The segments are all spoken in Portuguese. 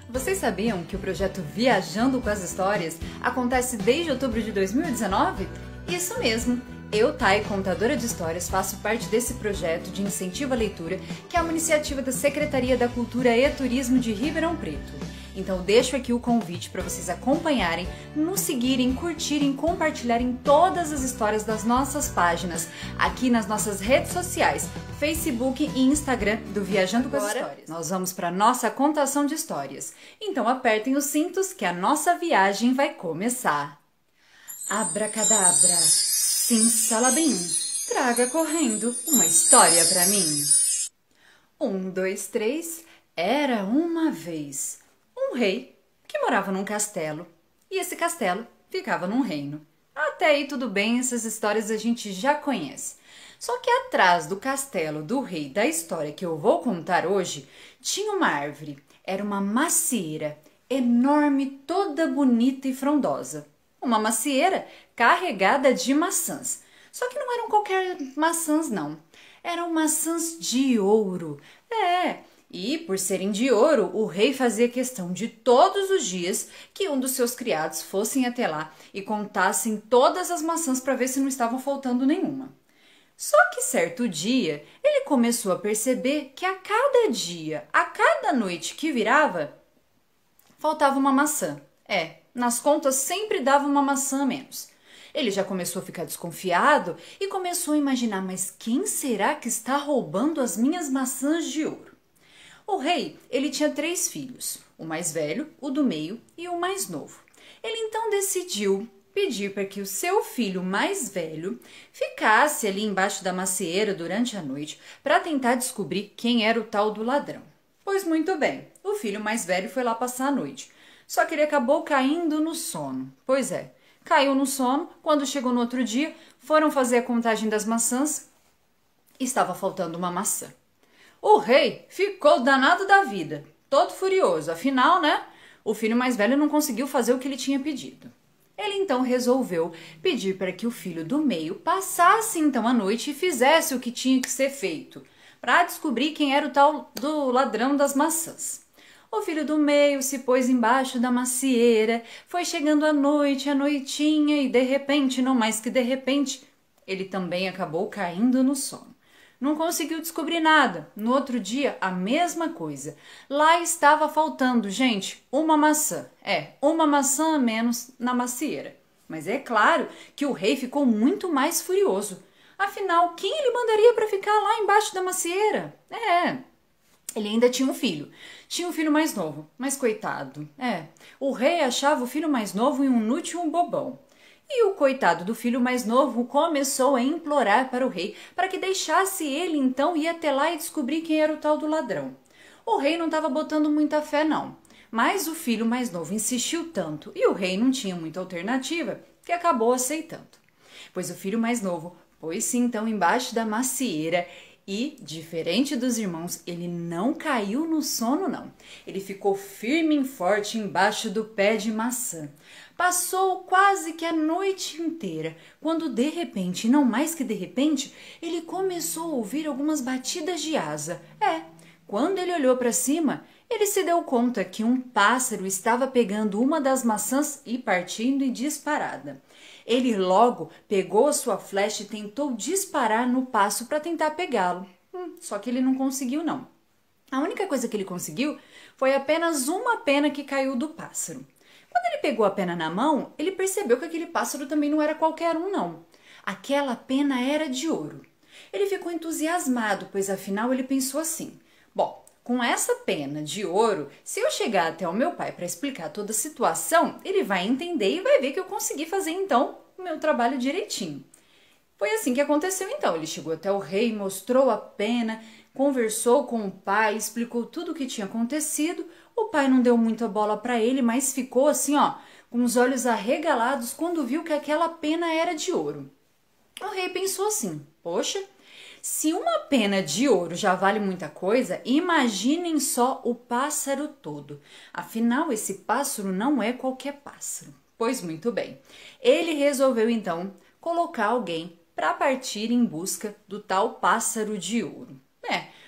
Vocês sabiam que o projeto Viajando com as Histórias acontece desde outubro de 2019? Isso mesmo! Eu, Thay, contadora de histórias, faço parte desse projeto de incentivo à leitura, que é uma iniciativa da Secretaria da Cultura e Turismo de Ribeirão Preto. Então deixo aqui o convite para vocês acompanharem, nos seguirem, curtirem, compartilharem todas as histórias das nossas páginas aqui nas nossas redes sociais, Facebook e Instagram do Viajando com as Histórias. Nós vamos para nossa contação de histórias. Então apertem os cintos que a nossa viagem vai começar. Abracadabra, simsalabim, traga correndo uma história para mim. 1, 2, 3, era uma vez um rei que morava num castelo, e esse castelo ficava num reino. Até aí tudo bem, essas histórias a gente já conhece. Só que atrás do castelo do rei da história que eu vou contar hoje, tinha uma árvore. Era uma macieira, enorme, toda bonita e frondosa. Uma macieira carregada de maçãs. Só que não eram qualquer maçãs, não. Eram maçãs de ouro. E por serem de ouro, o rei fazia questão de todos os dias que um dos seus criados fossem até lá e contassem todas as maçãs para ver se não estavam faltando nenhuma. Só que certo dia, ele começou a perceber que a cada dia, a cada noite que virava, faltava uma maçã. Nas contas sempre dava uma maçã a menos. Ele já começou a ficar desconfiado e começou a imaginar, mas quem será que está roubando as minhas maçãs de ouro? O rei, ele tinha 3 filhos, o mais velho, o do meio e o mais novo. Ele então decidiu pedir para que o seu filho mais velho ficasse ali embaixo da macieira durante a noite para tentar descobrir quem era o tal do ladrão. Pois muito bem, o filho mais velho foi lá passar a noite, só que ele acabou caindo no sono. Pois é, caiu no sono, quando chegou no outro dia, foram fazer a contagem das maçãs e estava faltando uma maçã. O rei ficou danado da vida, todo furioso, afinal, o filho mais velho não conseguiu fazer o que ele tinha pedido. Ele então resolveu pedir para que o filho do meio passasse então a noite e fizesse o que tinha que ser feito, para descobrir quem era o tal do ladrão das maçãs. O filho do meio se pôs embaixo da macieira, foi chegando a noite, a noitinha, e de repente, não mais que de repente, ele também acabou caindo no sono. Não conseguiu descobrir nada. No outro dia, a mesma coisa. Lá estava faltando, gente, uma maçã. Uma maçã a menos na macieira. Mas é claro que o rei ficou muito mais furioso. Afinal, quem ele mandaria para ficar lá embaixo da macieira? Ele ainda tinha um filho. Tinha um filho mais novo, mas coitado. O rei achava o filho mais novo um inútil, um bobão. E o coitado do filho mais novo começou a implorar para o rei para que deixasse ele então ir até lá e descobrir quem era o tal do ladrão. O rei não estava botando muita fé não, mas o filho mais novo insistiu tanto e o rei não tinha muita alternativa que acabou aceitando. Pois o filho mais novo pôs-se então embaixo da macieira e, diferente dos irmãos, ele não caiu no sono não. Ele ficou firme e forte embaixo do pé de maçã. Passou quase que a noite inteira, quando de repente, não mais que de repente, ele começou a ouvir algumas batidas de asa. Quando ele olhou para cima, ele se deu conta que um pássaro estava pegando uma das maçãs e partindo em disparada. Ele logo pegou a sua flecha e tentou disparar no pássaro para tentar pegá-lo. Só que ele não conseguiu não. A única coisa que ele conseguiu foi apenas uma pena que caiu do pássaro. Quando ele pegou a pena na mão, ele percebeu que aquele pássaro também não era qualquer um, não. Aquela pena era de ouro. Ele ficou entusiasmado, pois afinal ele pensou assim: bom, com essa pena de ouro, se eu chegar até o meu pai para explicar toda a situação, ele vai entender e vai ver que eu consegui fazer então o meu trabalho direitinho. Foi assim que aconteceu então. Ele chegou até o rei, mostrou a pena, conversou com o pai, explicou tudo o que tinha acontecido. O pai não deu muita bola para ele, mas ficou assim, com os olhos arregalados quando viu que aquela pena era de ouro. O rei pensou assim: poxa, se uma pena de ouro já vale muita coisa, imaginem só o pássaro todo. Afinal, esse pássaro não é qualquer pássaro. Pois muito bem, ele resolveu então colocar alguém para partir em busca do tal pássaro de ouro.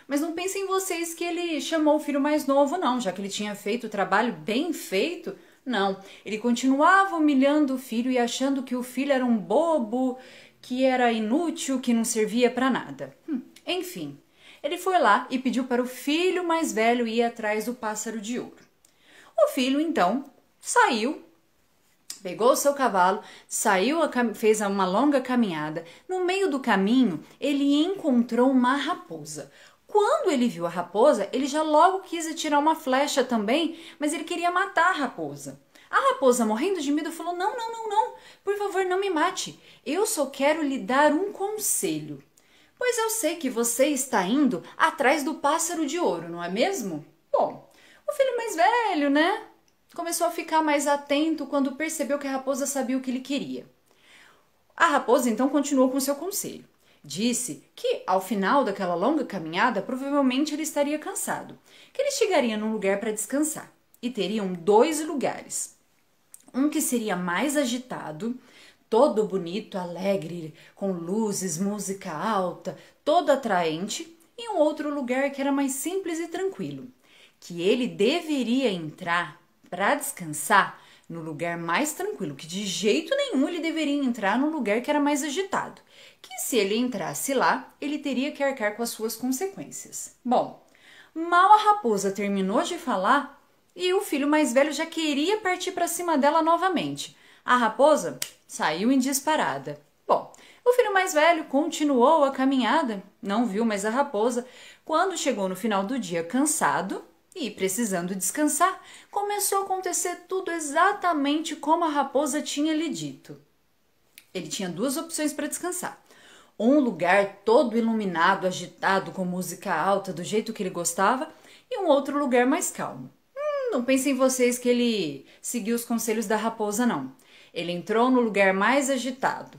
Mas não pensem vocês que ele chamou o filho mais novo, não, já que ele tinha feito o trabalho bem feito. Não, ele continuava humilhando o filho e achando que o filho era um bobo, que era inútil, que não servia para nada. Enfim, ele foi lá e pediu para o filho mais velho ir atrás do pássaro de ouro. O filho, então, saiu, pegou o seu cavalo, saiu, fez uma longa caminhada. No meio do caminho, ele encontrou uma raposa. Quando ele viu a raposa, ele já logo quis atirar uma flecha também, mas ele queria matar a raposa. A raposa, morrendo de medo, falou: não, por favor, não me mate. Eu só quero lhe dar um conselho. Pois eu sei que você está indo atrás do pássaro de ouro, não é mesmo? Bom, o filho mais velho, né? Começou a ficar mais atento quando percebeu que a raposa sabia o que ele queria. A raposa, então, continuou com seu conselho. Disse que, ao final daquela longa caminhada, provavelmente ele estaria cansado, que ele chegaria num lugar para descansar. E teriam 2 lugares. Um que seria mais agitado, todo bonito, alegre, com luzes, música alta, todo atraente, e um outro lugar que era mais simples e tranquilo, que ele deveria entrar para descansar no lugar mais tranquilo, que de jeito nenhum ele deveria entrar no lugar que era mais agitado, que se ele entrasse lá, ele teria que arcar com as suas consequências. Bom, mal a raposa terminou de falar e o filho mais velho já queria partir para cima dela novamente. A raposa saiu em disparada. Bom, o filho mais velho continuou a caminhada, não viu mais a raposa. Quando chegou no final do dia cansado e precisando descansar, começou a acontecer tudo exatamente como a raposa tinha lhe dito. Ele tinha 2 opções para descansar. Um lugar todo iluminado, agitado, com música alta, do jeito que ele gostava, e um outro lugar mais calmo. Não pensem vocês que ele seguiu os conselhos da raposa, não. Ele entrou no lugar mais agitado.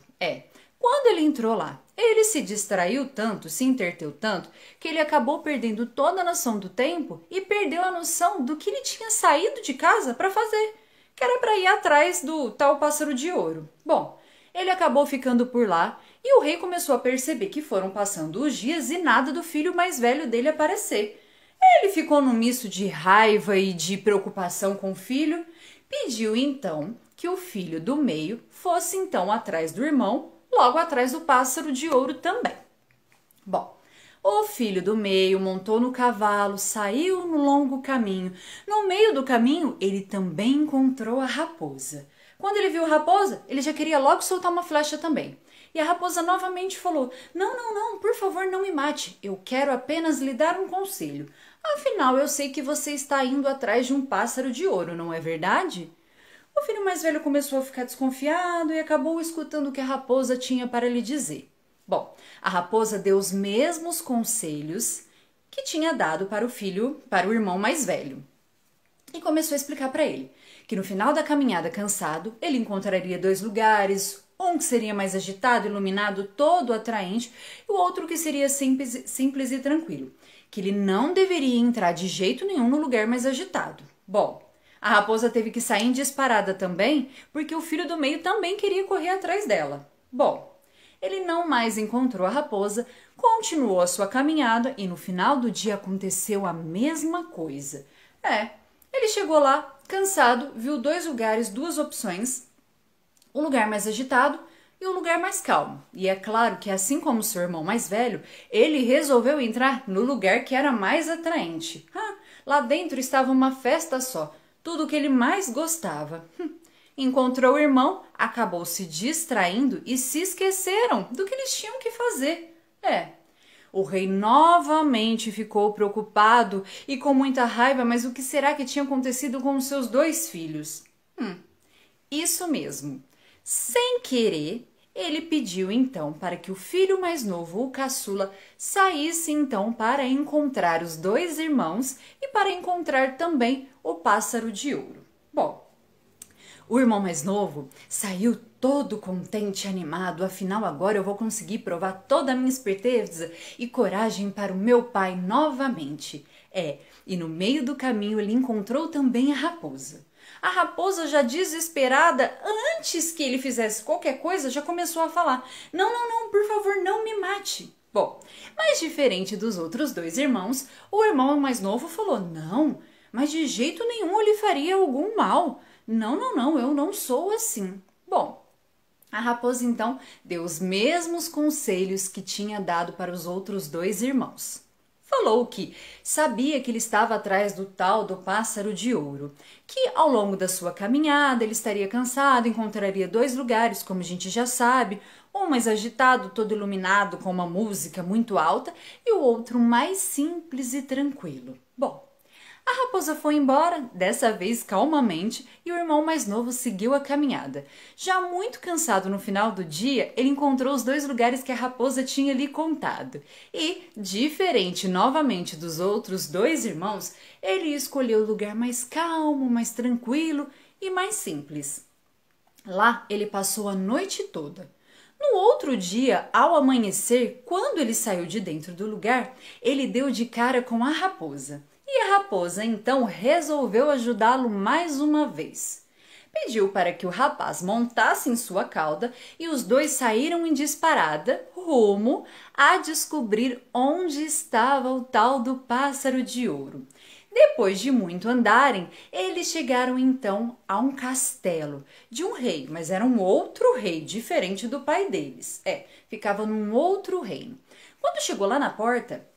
Quando ele entrou lá, ele se distraiu tanto, se entreteu tanto, que ele acabou perdendo toda a noção do tempo e perdeu a noção do que ele tinha saído de casa para fazer, que era para ir atrás do tal pássaro de ouro. Bom, ele acabou ficando por lá e o rei começou a perceber que foram passando os dias e nada do filho mais velho dele aparecer. Ele ficou num misto de raiva e de preocupação com o filho, pediu então que o filho do meio fosse então atrás do irmão, logo atrás do pássaro de ouro também. Bom, o filho do meio montou no cavalo, saiu no longo caminho. No meio do caminho, ele também encontrou a raposa. Quando ele viu a raposa, ele já queria logo soltar uma flecha também. E a raposa novamente falou: não, por favor, não me mate. Eu quero apenas lhe dar um conselho. Afinal, eu sei que você está indo atrás de um pássaro de ouro, não é verdade? O filho mais velho começou a ficar desconfiado e acabou escutando o que a raposa tinha para lhe dizer. Bom, a raposa deu os mesmos conselhos que tinha dado para o irmão mais velho. E começou a explicar para ele que no final da caminhada cansado, ele encontraria 2 lugares, um que seria mais agitado, iluminado, todo atraente, e o outro que seria simples e tranquilo, que ele não deveria entrar de jeito nenhum no lugar mais agitado. Bom, a raposa teve que sair em disparada também, porque o filho do meio também queria correr atrás dela. Bom, ele não mais encontrou a raposa, continuou a sua caminhada e no final do dia aconteceu a mesma coisa. Ele chegou lá, cansado, viu 2 lugares, 2 opções, um lugar mais agitado e um lugar mais calmo. E é claro que, assim como seu irmão mais velho, ele resolveu entrar no lugar que era mais atraente. Lá dentro estava uma festa só, tudo o que ele mais gostava. Encontrou o irmão, acabou se distraindo e se esqueceram do que eles tinham que fazer. O rei novamente ficou preocupado e com muita raiva, mas o que será que tinha acontecido com os seus 2 filhos? Isso mesmo. Sem querer, ele pediu então para que o filho mais novo, o caçula, saísse então para encontrar os 2 irmãos e para encontrar também o pássaro de ouro. Bom, o irmão mais novo saiu todo contente e animado, afinal agora eu vou conseguir provar toda a minha esperteza e coragem para o meu pai novamente. E no meio do caminho ele encontrou também a raposa. A raposa, já desesperada, antes que ele fizesse qualquer coisa, já começou a falar: não, por favor, não me mate. Bom, mas diferente dos outros dois irmãos, o irmão mais novo falou: Não, mas de jeito nenhum eu lhe faria algum mal. Não, não, não, eu não sou assim. Bom, a raposa então deu os mesmos conselhos que tinha dado para os outros dois irmãos. Falou que sabia que ele estava atrás do tal do pássaro de ouro, que ao longo da sua caminhada ele estaria cansado, encontraria dois lugares, como a gente já sabe, um mais agitado, todo iluminado com uma música muito alta, e o outro mais simples e tranquilo. Bom, a raposa foi embora, dessa vez calmamente, e o irmão mais novo seguiu a caminhada. Já muito cansado no final do dia, ele encontrou os dois lugares que a raposa tinha lhe contado. E, diferente novamente dos outros dois irmãos, ele escolheu o lugar mais calmo, mais tranquilo e mais simples. Lá ele passou a noite toda. No outro dia, ao amanhecer, quando ele saiu de dentro do lugar, ele deu de cara com a raposa. E a raposa então resolveu ajudá-lo mais uma vez. Pediu para que o rapaz montasse em sua cauda e os dois saíram em disparada rumo a descobrir onde estava o tal do pássaro de ouro. Depois de muito andarem, eles chegaram então a um castelo de um rei, mas era um outro rei, diferente do pai deles. Ficava num outro reino. Quando chegou lá na porta,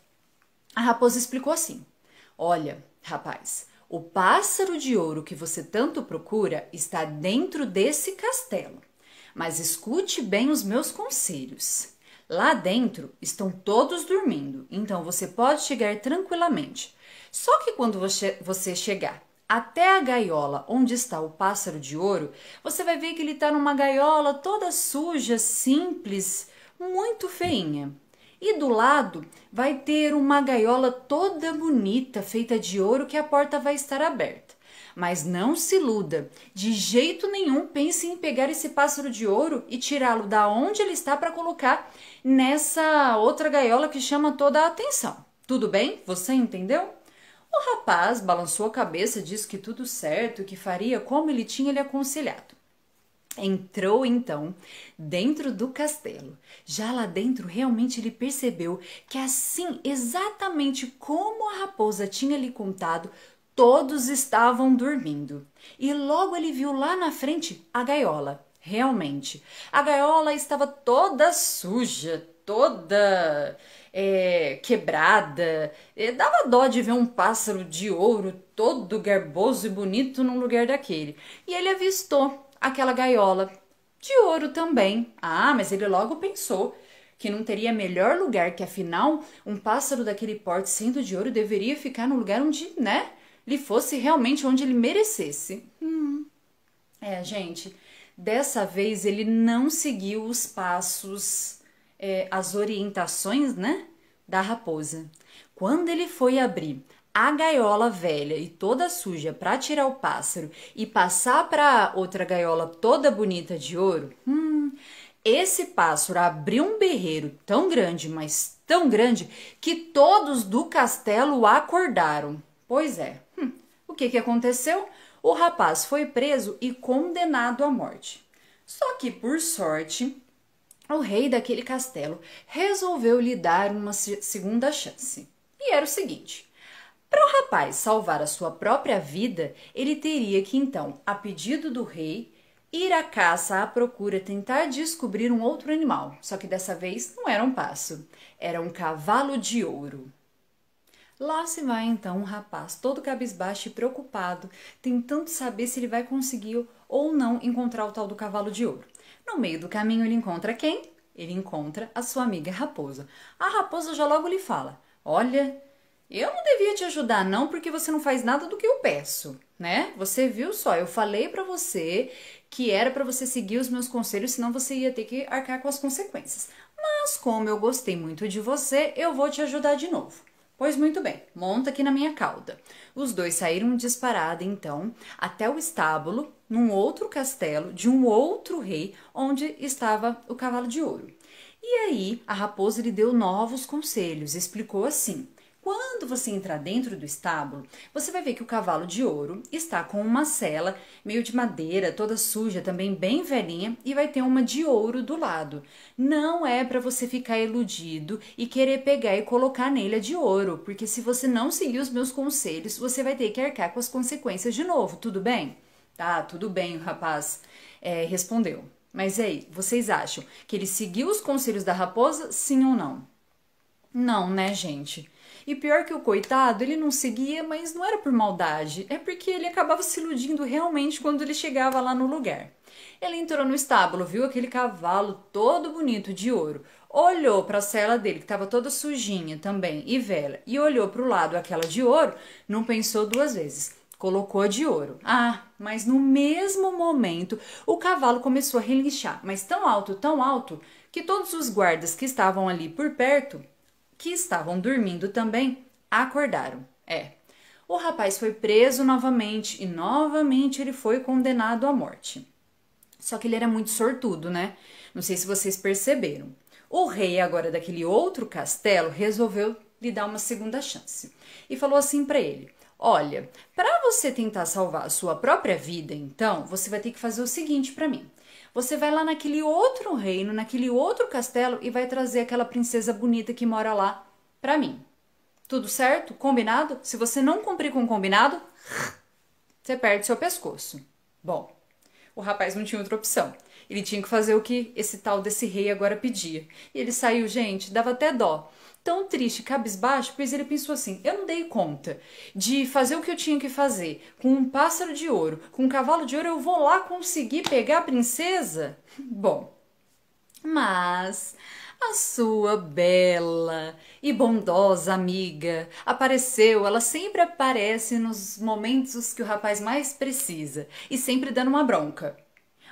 a raposa explicou assim: Olha, rapaz, o pássaro de ouro que você tanto procura está dentro desse castelo. Mas escute bem os meus conselhos. Lá dentro estão todos dormindo, então você pode chegar tranquilamente. Só que quando você chegar até a gaiola onde está o pássaro de ouro, você vai ver que ele está numa gaiola toda suja, simples, muito feinha. E do lado vai ter uma gaiola toda bonita, feita de ouro, que a porta vai estar aberta. Mas não se iluda, de jeito nenhum pense em pegar esse pássaro de ouro e tirá-lo da onde ele está para colocar nessa outra gaiola que chama toda a atenção. Tudo bem? Você entendeu? O rapaz balançou a cabeça, disse que tudo certo, que faria como ele tinha lhe aconselhado. Entrou então dentro do castelo. Já lá dentro realmente ele percebeu que assim, exatamente como a raposa tinha lhe contado, todos estavam dormindo. E logo ele viu lá na frente a gaiola. Realmente, a gaiola estava toda suja, toda quebrada. Dava dó de ver um pássaro de ouro todo garboso e bonito num lugar daquele. E ele avistou aquela gaiola de ouro também. Mas ele logo pensou que não teria melhor lugar, que afinal um pássaro daquele porte sendo de ouro deveria ficar no lugar onde, lhe fosse realmente onde ele merecesse. Gente, dessa vez ele não seguiu os passos, as orientações, da raposa. Quando ele foi abrir a gaiola velha e toda suja para tirar o pássaro e passar para outra gaiola toda bonita de ouro, esse pássaro abriu um berreiro tão grande, mas tão grande, que todos do castelo acordaram. Pois é, o que aconteceu? O rapaz foi preso e condenado à morte. Só que, por sorte, o rei daquele castelo resolveu lhe dar uma segunda chance. E era o seguinte: para o rapaz salvar a sua própria vida, ele teria que então, a pedido do rei, ir à caça à procura, tentar descobrir um outro animal. Só que dessa vez não era um pássaro, era um cavalo de ouro. Lá se vai então um rapaz todo cabisbaixo e preocupado, tentando saber se ele vai conseguir ou não encontrar o tal do cavalo de ouro. No meio do caminho ele encontra quem? Ele encontra a sua amiga raposa. A raposa já logo lhe fala: Olha, eu não devia te ajudar não, porque você não faz nada do que eu peço, Você viu só, eu falei pra você que era pra você seguir os meus conselhos, senão você ia ter que arcar com as consequências. Mas como eu gostei muito de você, eu vou te ajudar de novo. Pois muito bem, monta aqui na minha cauda. Os dois saíram disparada, então, até o estábulo, num outro castelo, de um outro rei, onde estava o cavalo de ouro. E aí, a raposa lhe deu novos conselhos, explicou assim: Quando você entrar dentro do estábulo, você vai ver que o cavalo de ouro está com uma sela meio de madeira, toda suja, também bem velhinha, e vai ter uma de ouro do lado. Não é para você ficar iludido e querer pegar e colocar nele a de ouro, porque se você não seguir os meus conselhos, você vai ter que arcar com as consequências de novo, tudo bem? Tá, tudo bem, o rapaz respondeu. Mas aí, vocês acham que ele seguiu os conselhos da raposa, sim ou não? Não, né, gente? E pior que o coitado, ele não seguia, mas não era por maldade, é porque ele acabava se iludindo realmente quando ele chegava lá no lugar. Ele entrou no estábulo, viu aquele cavalo todo bonito de ouro, olhou para a sela dele, que estava toda sujinha também e velha, e olhou para o lado aquela de ouro, não pensou duas vezes, colocou a de ouro. Ah, mas no mesmo momento o cavalo começou a relinchar, mas tão alto, que todos os guardas que estavam ali por perto, que estavam dormindo também, acordaram. O rapaz foi preso novamente e novamente ele foi condenado à morte. Só que ele era muito sortudo, né? Não sei se vocês perceberam. O rei agora daquele outro castelo resolveu lhe dar uma segunda chance e falou assim para ele: olha, para você tentar salvar a sua própria vida, então, você vai ter que fazer o seguinte para mim. Você vai lá naquele outro reino, naquele outro castelo e vai trazer aquela princesa bonita que mora lá pra mim. Tudo certo? Combinado? Se você não cumprir com o combinado, você perde seu pescoço. Bom, o rapaz não tinha outra opção. Ele tinha que fazer o que esse tal desse rei agora pedia. E ele saiu, gente, dava até dó. Tão triste, cabisbaixo, pois ele pensou assim: eu não dei conta de fazer o que eu tinha que fazer. Com um pássaro de ouro, com um cavalo de ouro, eu vou lá conseguir pegar a princesa? Bom, mas a sua bela e bondosa amiga apareceu. Ela sempre aparece nos momentos que o rapaz mais precisa e sempre dando uma bronca.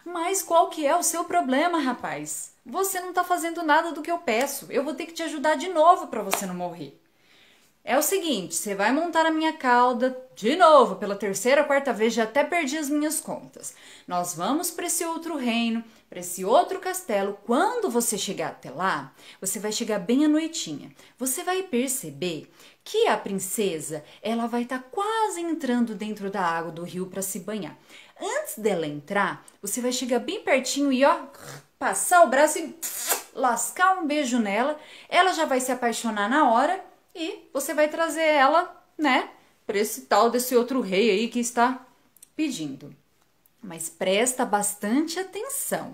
Mas qual que é o seu problema, rapaz? Você não tá fazendo nada do que eu peço. Eu vou ter que te ajudar de novo para você não morrer. É o seguinte, você vai montar a minha cauda de novo, pela terceira, quarta vez, já até perdi as minhas contas. Nós vamos para esse outro reino, para esse outro castelo. Quando você chegar até lá, você vai chegar bem à noitinha. Você vai perceber que a princesa, ela vai estar quase entrando dentro da água do rio para se banhar. Antes dela entrar, você vai chegar bem pertinho e passar o braço e lascar um beijo nela. Ela já vai se apaixonar na hora e você vai trazer ela, né, para esse tal desse outro rei aí que está pedindo. Mas presta bastante atenção.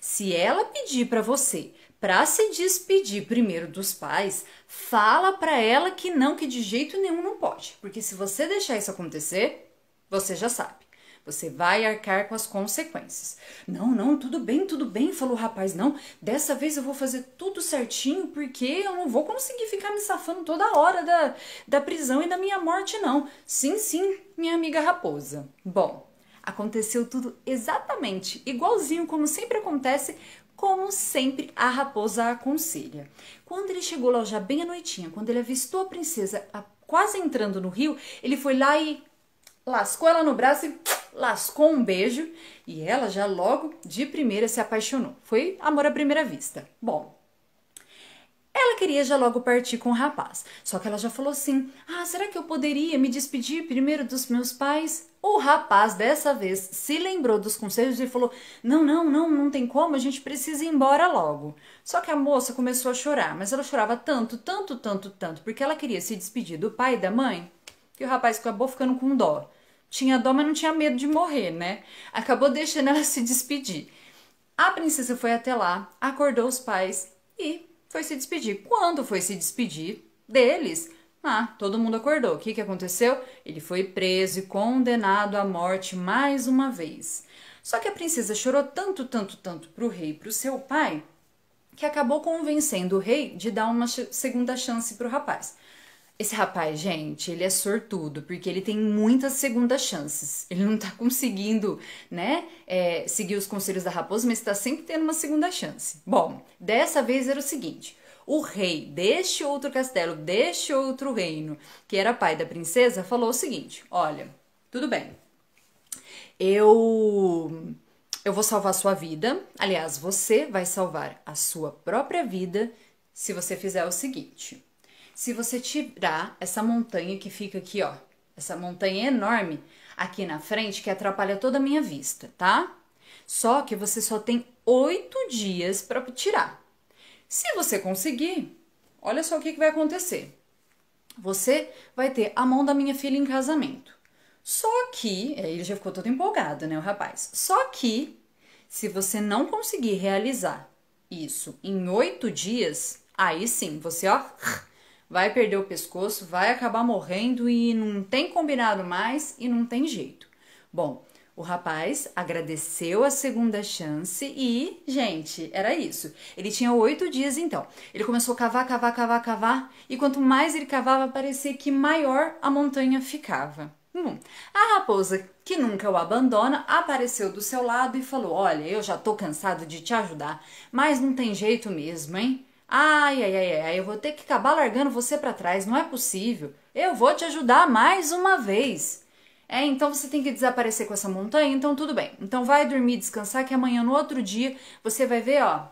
Se ela pedir para você para se despedir primeiro dos pais, fala para ela que não, que de jeito nenhum não pode. Porque se você deixar isso acontecer, você já sabe. Você vai arcar com as consequências. Não, tudo bem, falou o rapaz. Não, dessa vez eu vou fazer tudo certinho, porque eu não vou conseguir ficar me safando toda hora da prisão e da minha morte, não. Sim, minha amiga raposa. Bom, aconteceu tudo exatamente igualzinho como sempre acontece, como sempre a raposa aconselha. Quando ele chegou lá já bem à noitinha, quando ele avistou a princesa quase entrando no rio, ele foi lá e lascou ela no braço e lascou um beijo, e ela já logo de primeira se apaixonou. Foi amor à primeira vista. Bom, ela queria já logo partir com o rapaz, só que ela já falou assim: será que eu poderia me despedir primeiro dos meus pais? O rapaz dessa vez se lembrou dos conselhos e falou: não tem como, a gente precisa ir embora logo. Só que a moça começou a chorar, mas ela chorava tanto, porque ela queria se despedir do pai e da mãe, que o rapaz acabou ficando com dó. Tinha dó, mas não tinha medo de morrer, né? Acabou deixando ela se despedir. A princesa foi até lá, acordou os pais e foi se despedir. Quando foi se despedir deles, todo mundo acordou. O que aconteceu? Ele foi preso e condenado à morte mais uma vez. Só que a princesa chorou tanto pro rei e pro seu pai, que acabou convencendo o rei de dar uma segunda chance pro rapaz. Esse rapaz, gente, ele é sortudo, porque ele tem muitas segundas chances. Ele não tá conseguindo, né, seguir os conselhos da raposa, mas tá sempre tendo uma segunda chance. Bom, dessa vez era o seguinte: o rei deste outro castelo, deste outro reino, que era pai da princesa, falou o seguinte: olha, tudo bem, eu vou salvar a sua vida. Aliás, você vai salvar a sua própria vida se você fizer o seguinte: se você tirar essa montanha que fica aqui, ó, essa montanha enorme aqui na frente que atrapalha toda a minha vista, tá? Só que você só tem 8 dias para tirar. Se você conseguir, olha só o que vai acontecer. Você vai ter a mão da minha filha em casamento. Só que, ele já ficou todo empolgado, né, o rapaz? Só que, se você não conseguir realizar isso em 8 dias, aí sim, você, ó, vai perder o pescoço, vai acabar morrendo e não tem combinado mais e não tem jeito. Bom, o rapaz agradeceu a segunda chance e, gente, era isso. Ele tinha 8 dias então. Ele começou a cavar, cavar, cavar, cavar e quanto mais ele cavava, parecia que maior a montanha ficava. A raposa, que nunca o abandona, apareceu do seu lado e falou: olha, eu já tô cansado de te ajudar, mas não tem jeito mesmo, hein? Ai, ai, ai, ai, eu vou ter que acabar largando você pra trás, não é possível. Eu vou te ajudar mais uma vez. Então você tem que desaparecer com essa montanha, então tudo bem. Então vai dormir, descansar, que amanhã, no outro dia, você vai ver, ó,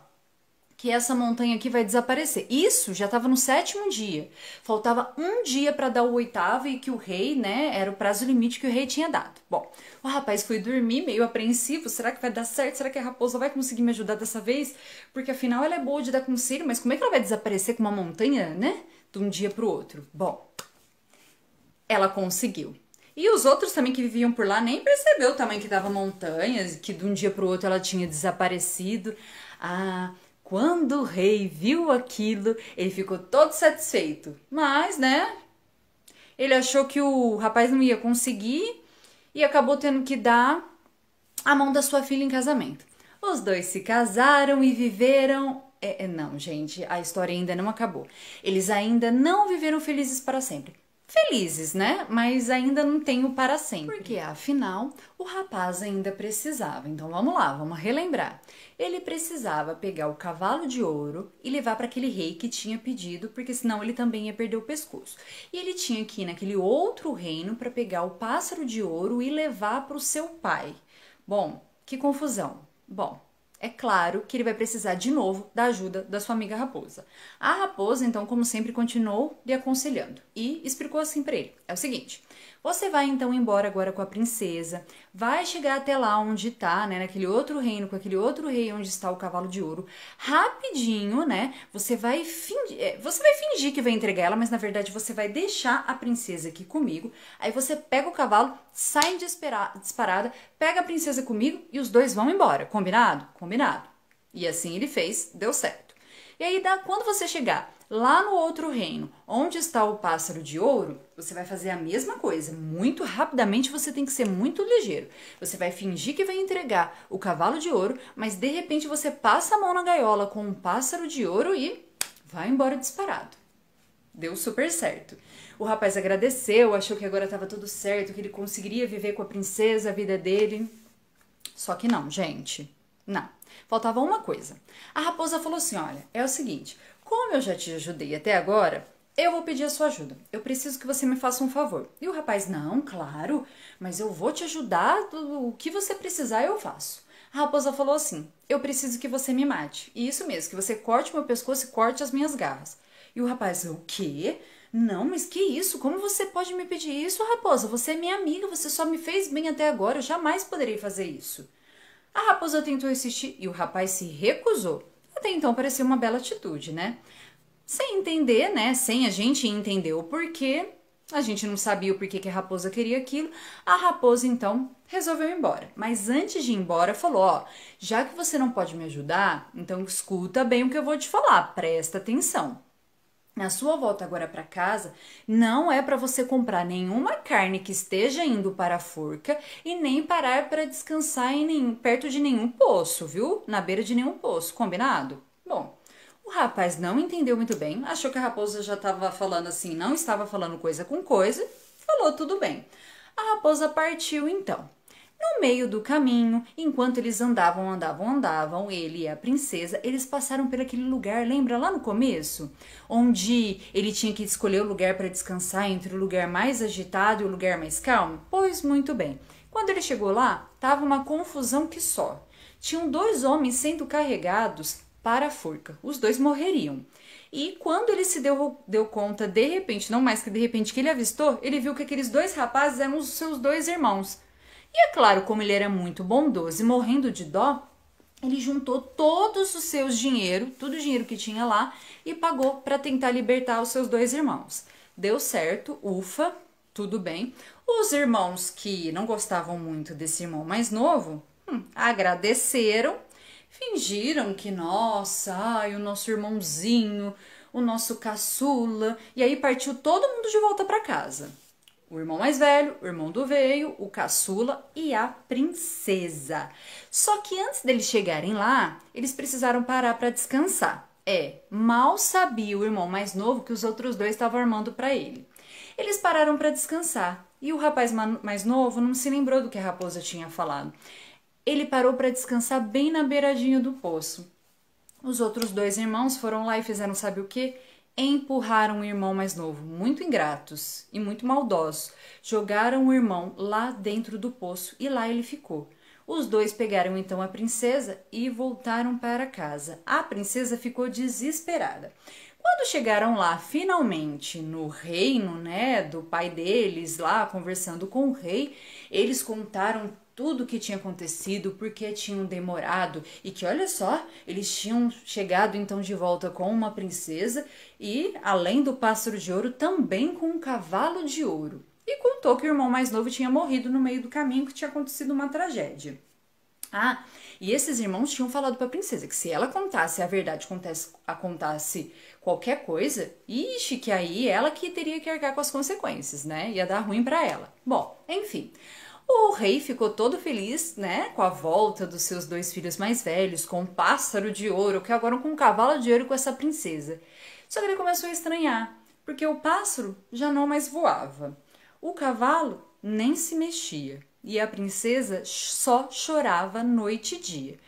que essa montanha aqui vai desaparecer. Isso já estava no 7º dia. Faltava um dia para dar o 8º e que o rei, né, era o prazo limite que o rei tinha dado. Bom, o rapaz foi dormir meio apreensivo. Será que vai dar certo? Será que a raposa vai conseguir me ajudar dessa vez? Porque afinal ela é boa de dar conselho, mas como é que ela vai desaparecer com uma montanha, né, de um dia para o outro? Bom, ela conseguiu. E os outros também que viviam por lá nem percebeu o tamanho que dava a montanha, que de um dia para o outro ela tinha desaparecido. Quando o rei viu aquilo, ele ficou todo satisfeito. Mas, né, ele achou que o rapaz não ia conseguir e acabou tendo que dar a mão da sua filha em casamento. Os dois se casaram e viveram... Não, gente, a história ainda não acabou. Eles ainda não viveram felizes para sempre. Felizes, né? Mas ainda não tem o para sempre. Porque, afinal, o rapaz ainda precisava. Então, vamos lá, vamos relembrar. Ele precisava pegar o cavalo de ouro e levar para aquele rei que tinha pedido, porque senão ele também ia perder o pescoço. E ele tinha que ir naquele outro reino para pegar o pássaro de ouro e levar para o seu pai. Bom, que confusão. Bom, é claro que ele vai precisar de novo da ajuda da sua amiga raposa. A raposa, então, como sempre, continuou lhe aconselhando e explicou assim para ele. É o seguinte, você vai então embora agora com a princesa, vai chegar até lá onde tá, né, naquele outro reino, com aquele outro rei onde está o cavalo de ouro, rapidinho, né, você vai fingir que vai entregar ela, mas na verdade você vai deixar a princesa aqui comigo, aí você pega o cavalo, sai disparada, pega a princesa comigo e os dois vão embora, combinado? Combinado. E assim ele fez, deu certo. E aí, quando você chegar lá no outro reino, onde está o pássaro de ouro, você vai fazer a mesma coisa. Muito rapidamente, você tem que ser muito ligeiro. Você vai fingir que vai entregar o cavalo de ouro, mas de repente você passa a mão na gaiola com um pássaro de ouro e vai embora disparado. Deu super certo. O rapaz agradeceu, achou que agora estava tudo certo, que ele conseguiria viver com a princesa, a vida dele. Só que não, gente. Não. Faltava uma coisa. A raposa falou assim, olha, é o seguinte, como eu já te ajudei até agora, eu vou pedir a sua ajuda. Eu preciso que você me faça um favor. E o rapaz, não, claro, mas eu vou te ajudar, o que você precisar eu faço. A raposa falou assim, eu preciso que você me mate. E isso mesmo, que você corte meu pescoço e corte as minhas garras. E o rapaz, o quê? Não, mas que isso? Como você pode me pedir isso, raposa? Você é minha amiga, você só me fez bem até agora, eu jamais poderei fazer isso. A raposa tentou insistir e o rapaz se recusou. Até então parecia uma bela atitude, né? Sem entender, né? Sem a gente entender o porquê, a gente não sabia o porquê que a raposa queria aquilo, a raposa então resolveu ir embora. Mas antes de ir embora falou, ó, já que você não pode me ajudar, então escuta bem o que eu vou te falar, presta atenção. Na sua volta agora para casa, não é para você comprar nenhuma carne que esteja indo para a forca e nem parar para descansar perto de nenhum poço, viu? Na beira de nenhum poço, combinado? Bom, o rapaz não entendeu muito bem, achou que a raposa já estava falando assim, não estava falando coisa com coisa, falou tudo bem. A raposa partiu então. No meio do caminho, enquanto eles andavam, ele e a princesa, eles passaram por aquele lugar, lembra lá no começo? Onde ele tinha que escolher o lugar para descansar entre o lugar mais agitado e o lugar mais calmo? Pois muito bem. Quando ele chegou lá, estava uma confusão que só. Tinham 2 homens sendo carregados para a forca. Os 2 morreriam. E quando ele se deu conta, de repente, não mais que de repente, que ele avistou, ele viu que aqueles dois rapazes eram os seus dois irmãos. E é claro, como ele era muito bondoso e morrendo de dó, ele juntou todos os seus dinheiro, todo o dinheiro que tinha lá, e pagou para tentar libertar os seus dois irmãos. Deu certo, ufa, tudo bem. Os irmãos que não gostavam muito desse irmão mais novo, agradeceram, fingiram que, nossa, ai, o nosso irmãozinho, o nosso caçula, e aí partiu todo mundo de volta para casa. O irmão mais velho, o irmão do meio, o caçula e a princesa. Só que antes deles chegarem lá, eles precisaram parar para descansar. Mal sabia o irmão mais novo que os outros dois estavam armando para ele. Eles pararam para descansar e o rapaz mais novo não se lembrou do que a raposa tinha falado. Ele parou para descansar bem na beiradinha do poço. Os outros dois irmãos foram lá e fizeram sabe o quê? Empurraram o irmão mais novo, muito ingratos e muito maldosos. Jogaram o irmão lá dentro do poço e lá ele ficou. Os dois pegaram então a princesa e voltaram para casa. A princesa ficou desesperada. Quando chegaram lá, finalmente, no reino, né, do pai deles, lá conversando com o rei, eles contaram tudo o que tinha acontecido, porque tinham demorado e que, olha só, eles tinham chegado então de volta com uma princesa e, além do pássaro de ouro, também com um cavalo de ouro. E contou que o irmão mais novo tinha morrido no meio do caminho, que tinha acontecido uma tragédia. E esses irmãos tinham falado para a princesa que se ela contasse a verdade, contasse qualquer coisa, ixi, que aí ela que teria que arcar com as consequências, né? Ia dar ruim para ela. Bom, enfim. O rei ficou todo feliz, né, com a volta dos seus dois filhos mais velhos, com um pássaro de ouro, que agora com um cavalo de ouro com essa princesa. Só que ele começou a estranhar, porque o pássaro já não mais voava. O cavalo nem se mexia. E a princesa só chorava noite e dia.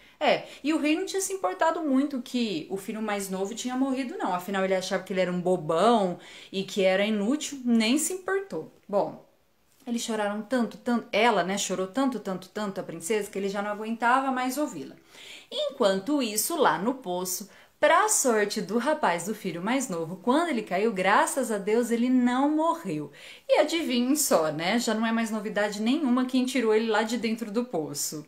E o rei não tinha se importado muito que o filho mais novo tinha morrido, não. Afinal, ele achava que ele era um bobão e que era inútil, nem se importou. Bom, eles choraram tanto, ela, né, chorou tanto a princesa, que ele já não aguentava mais ouvi-la. Enquanto isso, lá no poço, para a sorte do rapaz do filho mais novo, quando ele caiu, graças a Deus, ele não morreu. E adivinhem só, né, já não é mais novidade nenhuma quem tirou ele lá de dentro do poço.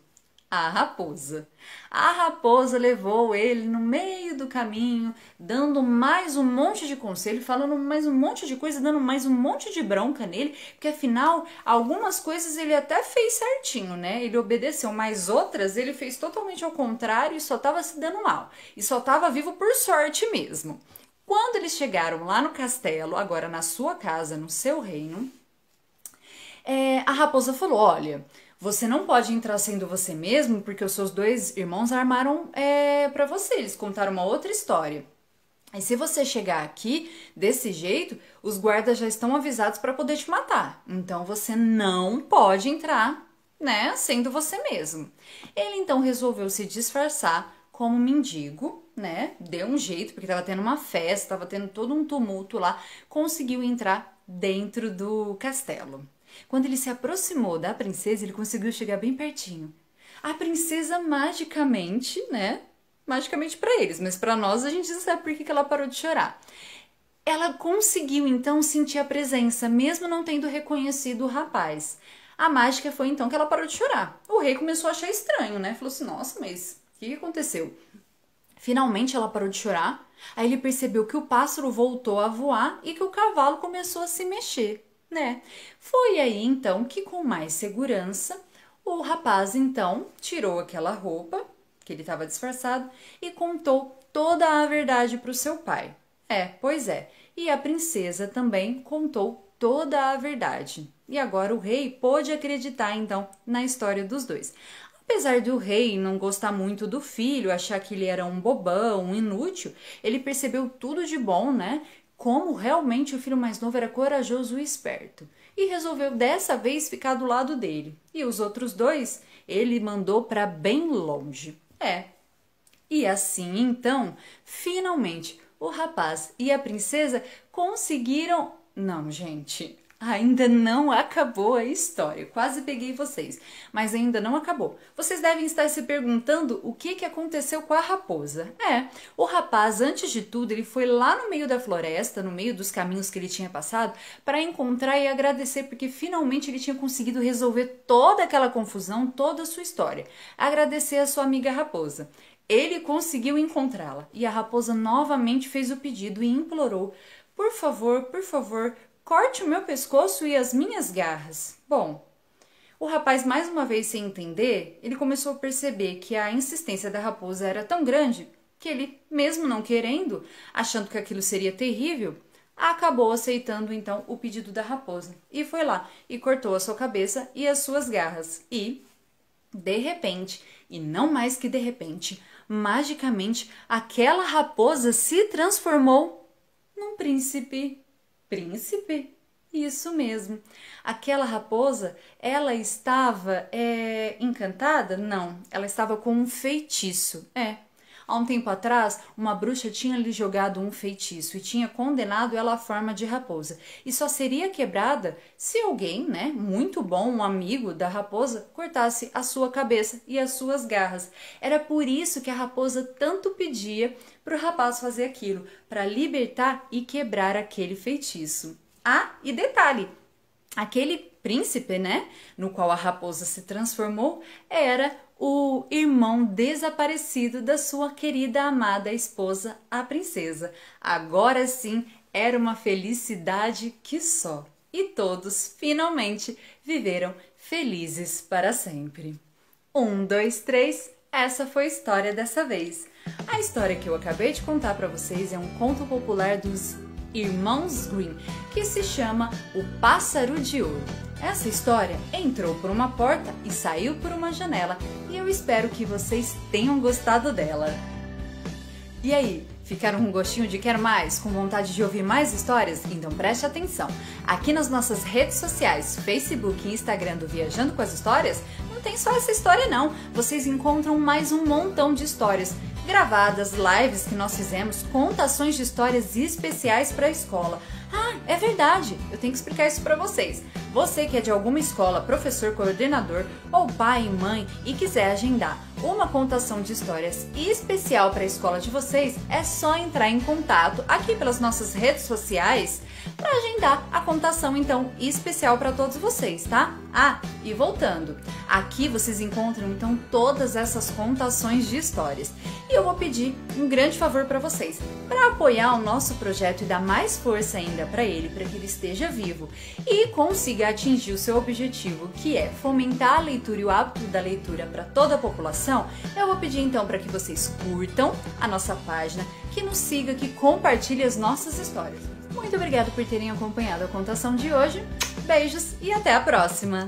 A raposa. A raposa levou ele no meio do caminho, dando mais um monte de conselho, falando mais um monte de coisa, dando mais um monte de bronca nele, porque afinal, algumas coisas ele até fez certinho, né? Ele obedeceu, mas outras ele fez totalmente ao contrário e só estava se dando mal. E só estava vivo por sorte mesmo. Quando eles chegaram lá no castelo, agora na sua casa, no seu reino, a raposa falou, olha, você não pode entrar sendo você mesmo, porque os seus dois irmãos armaram para você, eles contaram uma outra história. E se você chegar aqui desse jeito, os guardas já estão avisados para poder te matar. Então você não pode entrar, né, sendo você mesmo. Ele então resolveu se disfarçar como mendigo, né? Deu um jeito, porque estava tendo uma festa, estava tendo todo um tumulto lá, conseguiu entrar dentro do castelo. Quando ele se aproximou da princesa, ele conseguiu chegar bem pertinho. A princesa magicamente, né? Magicamente para eles, mas para nós a gente não sabe por que ela parou de chorar. Ela conseguiu então sentir a presença, mesmo não tendo reconhecido o rapaz. A mágica foi então que ela parou de chorar. O rei começou a achar estranho, né? Falou assim, nossa, mas o que aconteceu? Finalmente ela parou de chorar, aí ele percebeu que o pássaro voltou a voar e que o cavalo começou a se mexer, né? Foi aí então que com mais segurança o rapaz então tirou aquela roupa que ele estava disfarçado e contou toda a verdade para o seu pai. Pois é. E a princesa também contou toda a verdade. E agora o rei pôde acreditar então na história dos dois. Apesar do rei não gostar muito do filho, achar que ele era um bobão, um inútil, ele percebeu tudo de bom, né? Como realmente o filho mais novo era corajoso e esperto. E resolveu dessa vez ficar do lado dele. E os outros dois ele mandou para bem longe. E assim, então, finalmente, o rapaz e a princesa conseguiram... Não, gente, Ainda não acabou a história, quase peguei vocês, mas ainda não acabou. Vocês devem estar se perguntando o que aconteceu com a raposa. O rapaz, antes de tudo, ele foi lá no meio da floresta, no meio dos caminhos que ele tinha passado, para encontrar e agradecer, porque finalmente ele tinha conseguido resolver toda aquela confusão, toda a sua história. Agradecer a sua amiga raposa. Ele conseguiu encontrá-la e a raposa novamente fez o pedido e implorou: por favor, corte o meu pescoço e as minhas garras. Bom, o rapaz, mais uma vez sem entender, ele começou a perceber que a insistência da raposa era tão grande que ele, mesmo não querendo, achando que aquilo seria terrível, acabou aceitando então o pedido da raposa e foi lá e cortou a sua cabeça e as suas garras. E, de repente, e não mais que de repente, magicamente, aquela raposa se transformou num príncipe. Príncipe? Isso mesmo. Aquela raposa, ela estava encantada? Não, ela estava com um feitiço. Há um tempo atrás, uma bruxa tinha lhe jogado um feitiço e tinha condenado ela à forma de raposa. E só seria quebrada se alguém, muito bom, um amigo da raposa, cortasse a sua cabeça e as suas garras. Era por isso que a raposa tanto pedia para o rapaz fazer aquilo, para libertar e quebrar aquele feitiço. E detalhe, aquele príncipe, no qual a raposa se transformou, era o irmão desaparecido da sua querida amada esposa, a princesa. Agora sim, era uma felicidade que só. E todos, finalmente, viveram felizes para sempre. 1, 2, 3, essa foi a história dessa vez. A história que eu acabei de contar para vocês é um conto popular dos Irmãos Grimm, que se chama O Pássaro de Ouro. Essa história entrou por uma porta e saiu por uma janela, e eu espero que vocês tenham gostado dela. E aí, ficaram com gostinho de quer mais? Com vontade de ouvir mais histórias? Então preste atenção. Aqui nas nossas redes sociais, Facebook e Instagram do Viajando com as Histórias, não tem só essa história não. Vocês encontram mais um montão de histórias gravadas, lives que nós fizemos, contações de histórias especiais para a escola. É verdade, eu tenho que explicar isso para vocês. Você que é de alguma escola, professor, coordenador ou pai e mãe e quiser agendar uma contação de histórias especial para a escola de vocês, é só entrar em contato aqui pelas nossas redes sociais para agendar a contação então especial para todos vocês, tá? E voltando, aqui vocês encontram então todas essas contações de histórias. E eu vou pedir um grande favor para vocês, para apoiar o nosso projeto e dar mais força ainda para ele, para que ele esteja vivo e consiga atingir o seu objetivo, que é fomentar a leitura e o hábito da leitura para toda a população. Eu vou pedir então para que vocês curtam a nossa página, que nos siga, que compartilhe as nossas histórias. Muito obrigada por terem acompanhado a contação de hoje. Beijos e até a próxima!